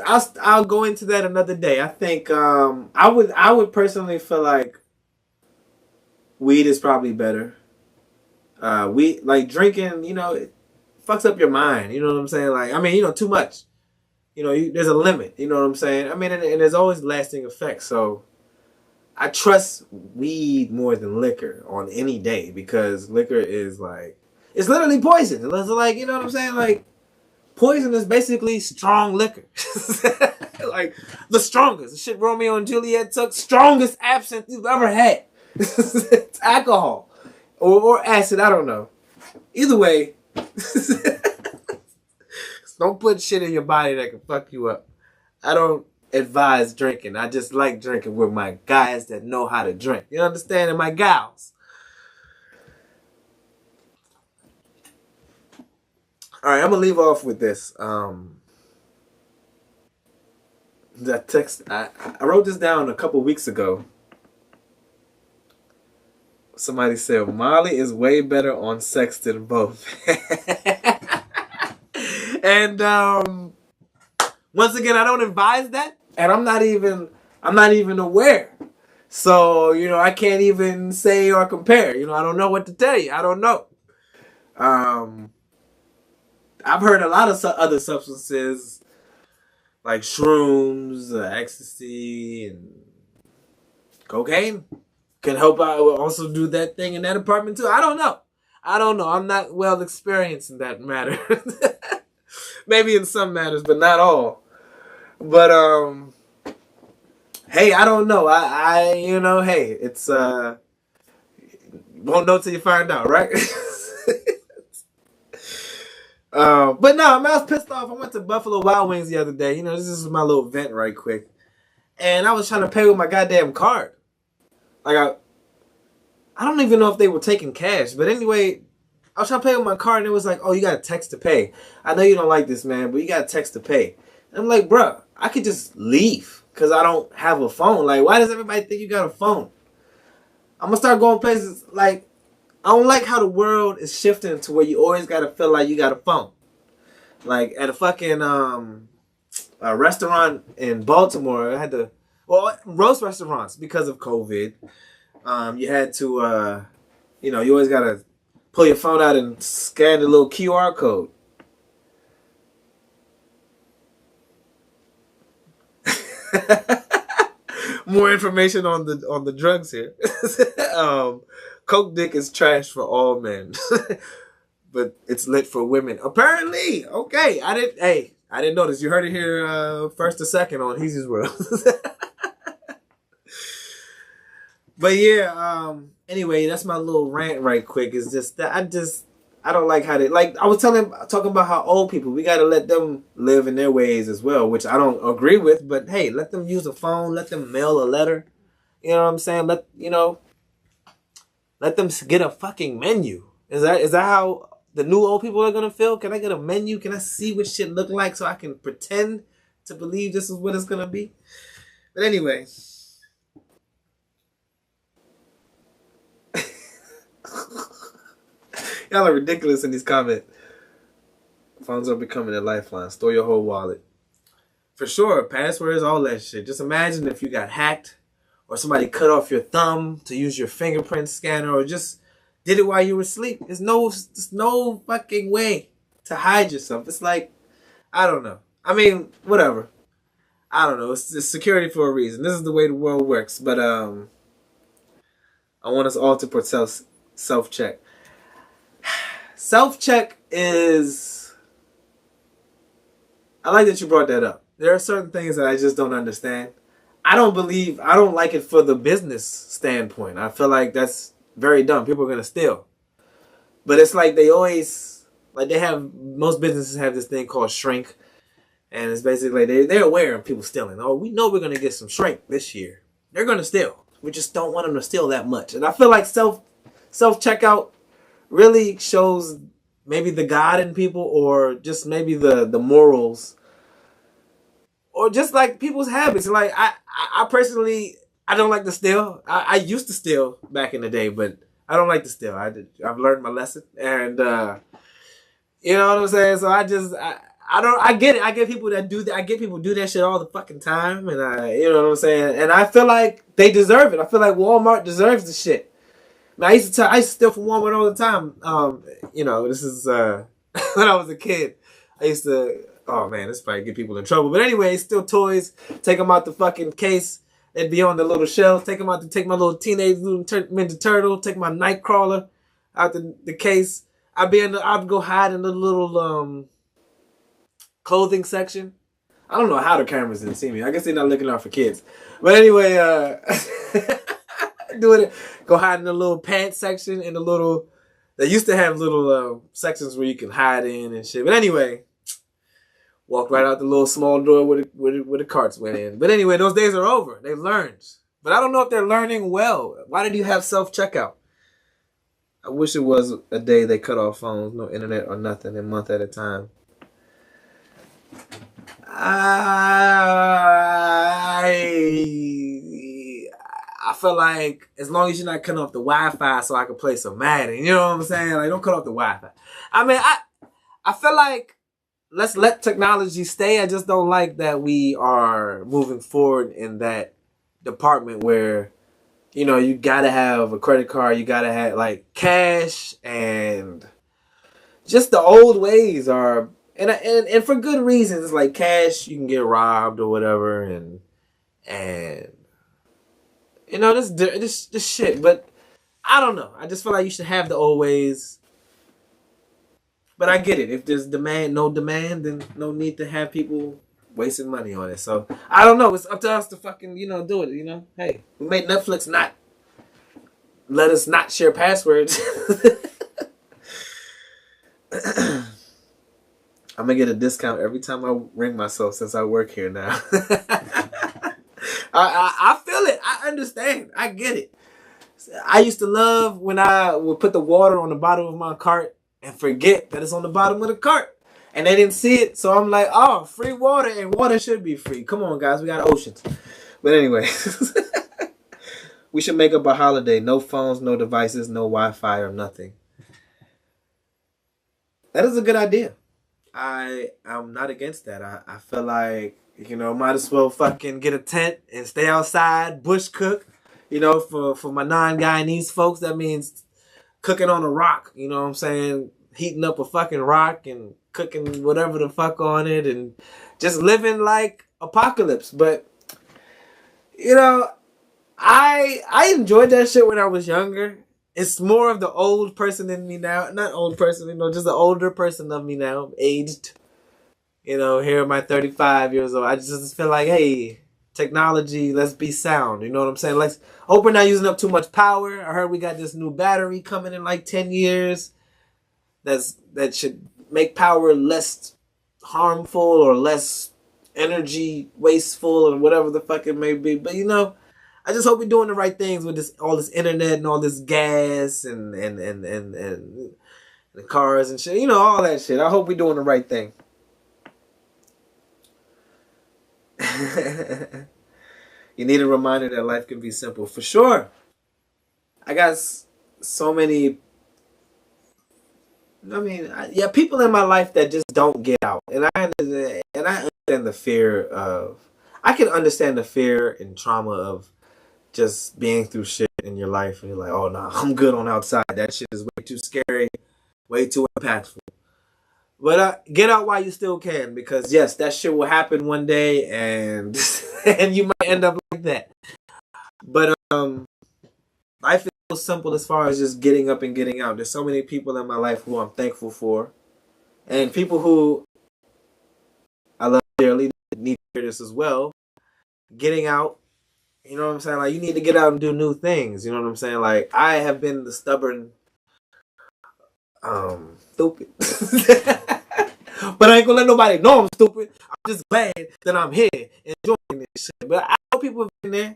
I'll go into that another day. I think I would personally feel like weed is probably better. Weed, drinking, it fucks up your mind. You know what I'm saying? Too much. There's a limit. You know what I'm saying? And there's always lasting effects. So I trust weed more than liquor on any day because liquor is it's literally poison. It's you know what I'm saying? Poison is basically strong liquor. The strongest. The shit Romeo and Juliet took, strongest absinthe you've ever had. It's alcohol. Or acid, I don't know. Either way, don't put shit in your body that can fuck you up. I don't advise drinking. I just like drinking with my guys that know how to drink. You understand? And my gals. All right, I'm gonna leave off with this. That text I wrote this down a couple weeks ago. Somebody said Molly is way better on sex than both. And once again, I don't advise that, and I'm not even aware. So I can't even say or compare. I don't know what to tell you. I don't know. I've heard a lot of other substances like shrooms, ecstasy, and cocaine can help out. Also do that thing in that apartment too. I don't know. I'm not well experienced in that matter. Maybe in some matters, but not all. But hey, I don't know. Hey, it's won't know till you find out, right? But no, I was pissed off. I went to Buffalo Wild Wings the other day. This is my little vent right quick. And I was trying to pay with my goddamn card. I don't even know if they were taking cash. But anyway, I was trying to pay with my card and it was like, oh, you got a text to pay. I know you don't like this, man, but you got a text to pay. And I'm like, bruh, I could just leave because I don't have a phone. Why does everybody think you got a phone? I'm going to start going places I don't like how the world is shifting to where you always got to feel like you got a phone. At a fucking a restaurant in Baltimore, I had to... Well, roast restaurants because of COVID. You had to... you always got to pull your phone out and scan the little QR code. More information on the drugs here. Coke dick is trash for all men, but it's lit for women. Apparently, okay. I didn't notice. You heard it here first or second on Heezy's World. But yeah, anyway, that's my little rant right quick. Is just that I don't like how they, like I was talking about how old people, we gotta let them live in their ways as well, which I don't agree with, but hey, let them use a phone, let them mail a letter. You know what I'm saying? Let them get a fucking menu. Is that how the new old people are gonna feel? Can I get a menu? Can I see what shit look like so I can pretend to believe this is what it's gonna be? But anyway. Y'all are ridiculous in these comments. Phones are becoming a lifeline. Store your whole wallet. For sure, passwords, all that shit. Just imagine if you got hacked or somebody cut off your thumb to use your fingerprint scanner or just did it while you were asleep. There's no fucking way to hide yourself. It's like, I don't know. I mean, whatever. I don't know. It's security for a reason. This is the way the world works. But I want us all to put self-check. Self-check is... I like that you brought that up. There are certain things that I just don't understand. I don't like it for the business standpoint. I feel like that's very dumb. People are going to steal. But it's like they always... Like most businesses have this thing called shrink. And it's basically, they're aware of people stealing. Oh, we know we're going to get some shrink this year. They're going to steal. We just don't want them to steal that much. And I feel like self-checkout really shows maybe the God in people, or just maybe the morals, or just like people's habits. Like I personally, I don't like to steal. I used to steal back in the day, but I don't like to steal. I've learned my lesson, and you know what I'm saying. So I get it. I get people that do that. I get people do that shit all the fucking time, and you know what I'm saying. And I feel like they deserve it. I feel like Walmart deserves the shit. I used to steal from Walmart all the time. You know, this is when I was a kid. I used to. Oh man, this probably get people in trouble. But anyway, steal toys, take them out the fucking case. They'd be on the little shelves. Take them out to take my little teenage little Ninja Turtle. Take my Nightcrawler out the case. I'd go hide in the little clothing section. I don't know how the cameras didn't see me. I guess they're not looking out for kids. But anyway, doing it. Go hide in the little pants section, in the little... They used to have little sections where you can hide in and shit. But anyway, walked right out the little small door where the carts went in. But anyway, those days are over. They've learned. But I don't know if they're learning well. Why did you have self-checkout? I wish it was a day they cut off phones, no internet or nothing, a month at a time. I feel like as long as you're not cutting off the Wi-Fi so I can play some Madden, you know what I'm saying? Like, don't cut off the Wi-Fi. I mean, I feel like let's let technology stay. I just don't like that we are moving forward in that department where, you know, you gotta have a credit card, you gotta have like cash, and just the old ways are, and for good reasons. Like cash, you can get robbed or whatever, and you know, this shit. But I don't know. I just feel like you should have the old ways. But I get it. If there's no demand, then no need to have people wasting money on it. So I don't know. It's up to us to fucking, you know, do it. You know, hey, we made Netflix not let us not share passwords. I'm gonna get a discount every time I ring myself since I work here now. I feel it. I understand. I get it. I used to love when I would put the water on the bottom of my cart and forget that it's on the bottom of the cart. And they didn't see it. So I'm like, oh, free water. And water should be free. Come on, guys. We got oceans. But anyway. We should make up a holiday. No phones, no devices, no Wi-Fi or nothing. That is a good idea. I'm not against that. I feel like, you know, might as well fucking get a tent and stay outside, bush cook. You know, for my non-Guyanese folks, that means cooking on a rock. You know what I'm saying? Heating up a fucking rock and cooking whatever the fuck on it and just living like apocalypse. But, you know, I enjoyed that shit when I was younger. It's more of the old person in me now. Not old person, just the older person of me now. Aged. Here am I 35 years old. I just feel like, hey, technology, let's be sound. You know what I'm saying? Hope we're not using up too much power. I heard we got this new battery coming in like 10 years. That should make power less harmful or less energy wasteful or whatever the fuck it may be. But I just hope we're doing the right things with all this internet and all this gas and the cars and shit. All that shit. I hope we're doing the right thing. You need a reminder that life can be simple. For sure. I got so many... people in my life that just don't get out. And I understand the fear of... I can understand the fear and trauma of just being through shit in your life. And you're like, oh, no, I'm good on outside. That shit is way too scary. Way too impactful. But get out while you still can, because yes, that shit will happen one day, and and you might end up like that. But life is so simple as far as just getting up and getting out. There's so many people in my life who I'm thankful for, and people who I love dearly need to hear this as well. Getting out, you know what I'm saying? Like, you need to get out and do new things. You know what I'm saying? Like, I have been the stubborn, stupid. But I ain't gonna let nobody know I'm stupid. I'm just glad that I'm here enjoying this shit. But I know people have been there.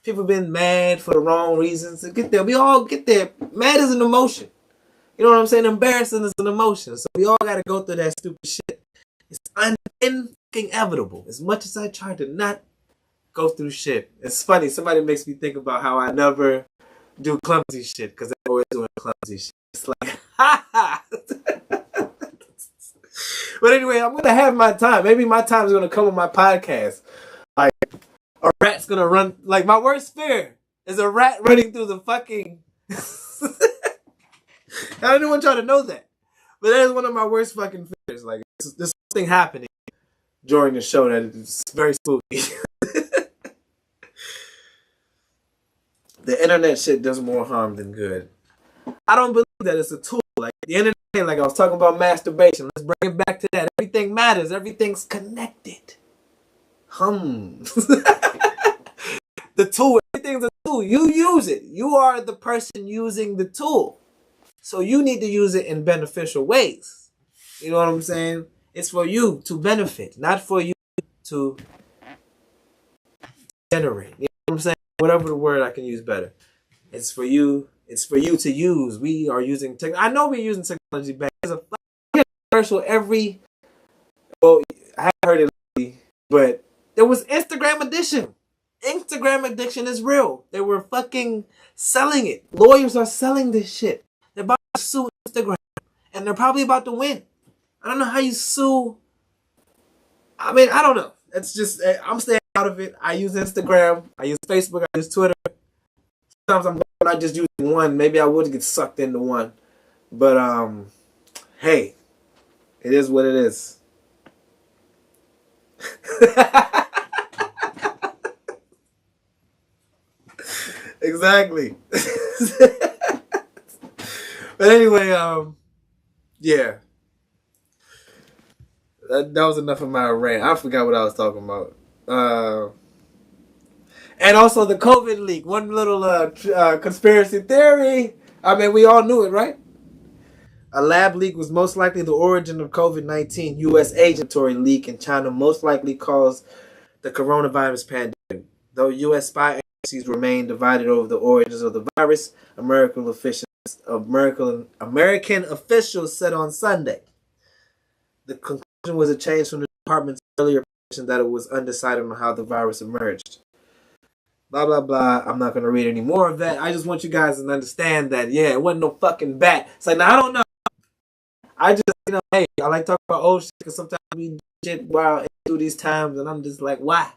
People have been mad for the wrong reasons. To get there, we all get there. Mad is an emotion. You know what I'm saying? Embarrassing is an emotion. So we all gotta go through that stupid shit. It's inevitable. As much as I try to not go through shit. It's funny. Somebody makes me think about how I never do clumsy shit because I'm always doing clumsy shit. It's like, ha ha. But anyway, I'm gonna have my time. Maybe my time is gonna come on my podcast. Like, a rat's gonna run. Like, my worst fear is a rat running through the fucking. I don't even want y'all to know that, but that is one of my worst fucking fears. Like, there's something happening during the show that is very spooky. The internet shit does more harm than good. I don't believe that it's a tool. Like, the internet, like I was talking about masturbation. Let's bring it back to that. Everything matters. Everything's connected. The tool, everything's a tool. You use it. You are the person using the tool. So you need to use it in beneficial ways. You know what I'm saying? It's for you to benefit, not for you to generate. You know what I'm saying? Whatever the word I can use better. It's for you. It's for you to use. We are using I know we're using technology back. There's a commercial every... Well, I haven't heard it lately, but there was Instagram addiction. Instagram addiction is real. They were fucking selling it. Lawyers are selling this shit. They're about to sue Instagram. And they're probably about to win. I don't know how you sue. I mean, I don't know. It's just, I'm staying out of it. I use Instagram. I use Facebook. I use Twitter. Sometimes I'm not just using one. Maybe I would get sucked into one. But, hey, it is what it is. Exactly. But anyway, yeah. That was enough of my rant. I forgot what I was talking about. And also the COVID leak. One little conspiracy theory. I mean, we all knew it, right? A lab leak was most likely the origin of COVID-19. U.S. agency leak in China most likely caused the coronavirus pandemic. Though U.S. spy agencies remain divided over the origins of the virus, American officials said on Sunday. The conclusion was a change from the department's earlier position that it was undecided on how the virus emerged. Blah, blah, blah. I'm not going to read any more of that. I just want you guys to understand that, yeah, it wasn't no fucking bat. It's like, now, I don't know. I just, hey, I like talking about old shit because sometimes we do shit while through these times and I'm just like, why?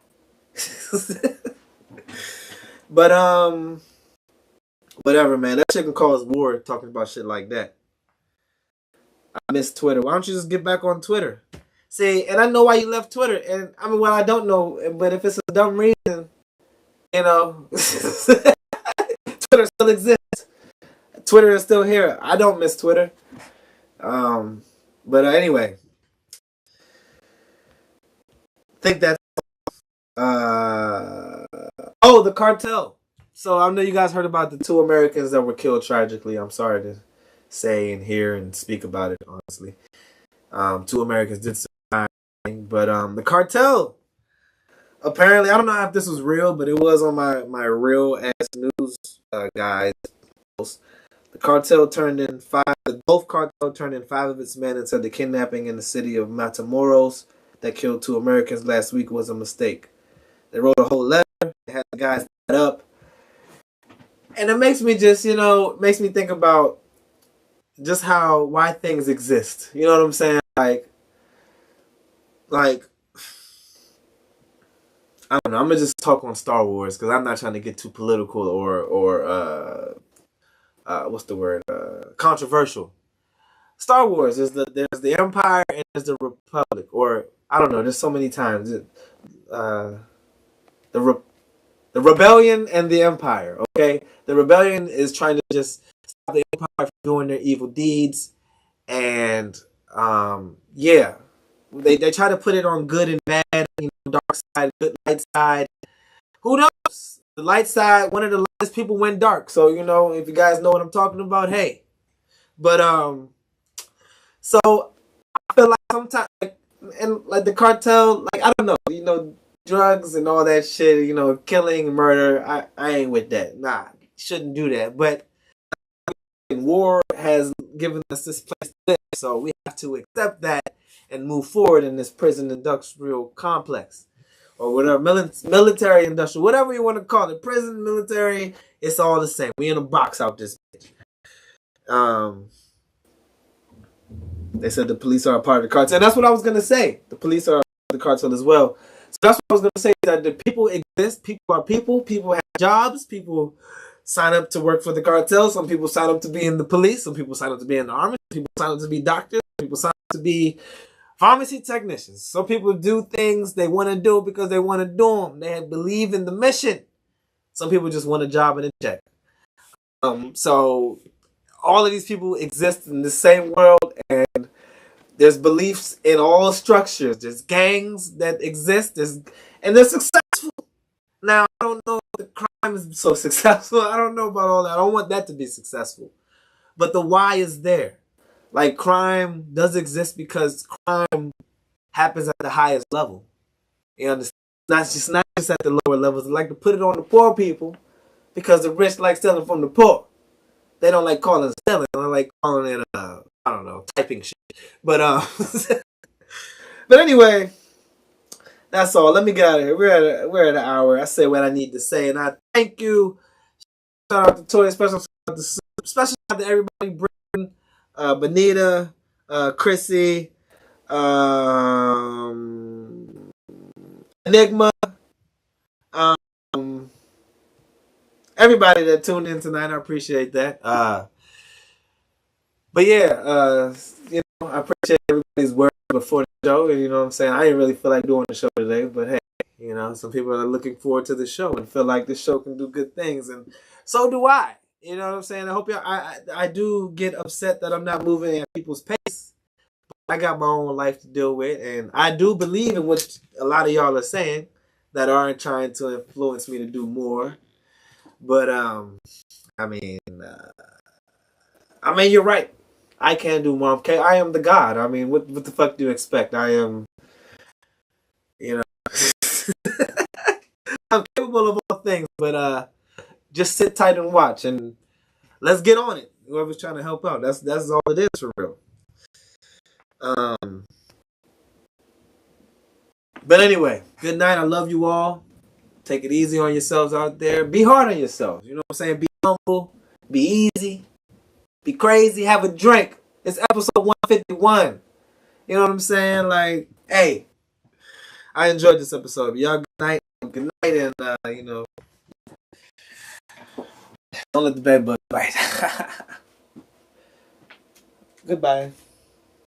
But, whatever, man. That shit can cause war talking about shit like that. I miss Twitter. Why don't you just get back on Twitter? See, and I know why you left Twitter. And I mean, well, I don't know, but if it's a dumb reason, You know, Twitter still exists. Twitter is still here. I don't miss Twitter. But anyway, think that's oh, the cartel. So I know you guys heard about the 2 Americans that were killed tragically. I'm sorry to say and hear and speak about it, honestly. 2 Americans did survive, but the cartel. Apparently, I don't know if this was real, but it was on my real ass news guys post. The cartel turned in the Gulf cartel turned in 5 of its men and said the kidnapping in the city of Matamoros that killed 2 Americans last week was a mistake. They wrote a whole letter. They had the guys set up. And it makes me just, makes me think about just why things exist. You know what I'm saying? Like, I don't know. I'm going to just talk on Star Wars because I'm not trying to get too political or what's the word? Controversial. Star Wars there's the Empire and there's the Republic, or I don't know. There's so many times. The Rebellion and the Empire. Okay, the Rebellion is trying to just stop the Empire from doing their evil deeds, and yeah, they try to put it on good and bad, dark side, good light side. Who knows? The light side, one of the lightest people went dark. So if you guys know what I'm talking about, hey. But so I feel like sometimes, and like the cartel, like I don't know, drugs and all that shit, killing, murder. I ain't with that. Nah, shouldn't do that. But war has given us this place to live, so we have to accept that and move forward in this prison industrial complex. Or whatever, military, industrial, whatever you want to call it. Prison, military, it's all the same. We in a box out this bitch. They said the police are a part of the cartel. And that's what I was going to say. The police are the cartel as well. So that's what I was going to say, that the people exist. People are people. People have jobs. People sign up to work for the cartel. Some people sign up to be in the police. Some people sign up to be in the army. Some people sign up to be doctors. Some people sign up to be pharmacy technicians. Some people do things they want to do because they want to do them. They believe in the mission. Some people just want a job and a check. So all of these people exist in the same world, and there's beliefs in all structures. There's gangs that exist, and they're successful. Now, I don't know if the crime is so successful. I don't know about all that. I don't want that to be successful. But the why is there. Like, crime does exist because crime happens at the highest level. You understand? Not just at the lower levels. They like to put it on the poor people because the rich like stealing from the poor. They don't like calling it stealing. They like calling it, I don't know, typing shit. But, but anyway, that's all. Let me get out of here. We're at an hour. I say what I need to say, and I thank you. Shout out to Toy. Special shout out to everybody. Britain, Benita, Chrissy, Enigma, everybody that tuned in tonight. I appreciate that. But yeah, I appreciate everybody's work before the show. And you know what I'm saying? I didn't really feel like doing the show today, but hey, some people are looking forward to the show and feel like this show can do good things, and so do I. You know what I'm saying? I hope I do get upset that I'm not moving at people's pace. But I got my own life to deal with, and I do believe in what a lot of y'all are saying that aren't trying to influence me to do more. But I mean, you're right. I can do more. Okay, I am the God. I mean, what the fuck do you expect? I am, I'm capable of all things, but just sit tight and watch, and let's get on it. Whoever's trying to help out, that's all it is for real. But anyway, good night. I love you all. Take it easy on yourselves out there. Be hard on yourselves. You know what I'm saying? Be humble. Be easy. Be crazy. Have a drink. It's episode 151. You know what I'm saying? Like, hey, I enjoyed this episode. Y'all, good night, and don't let the bed bug bite. Goodbye.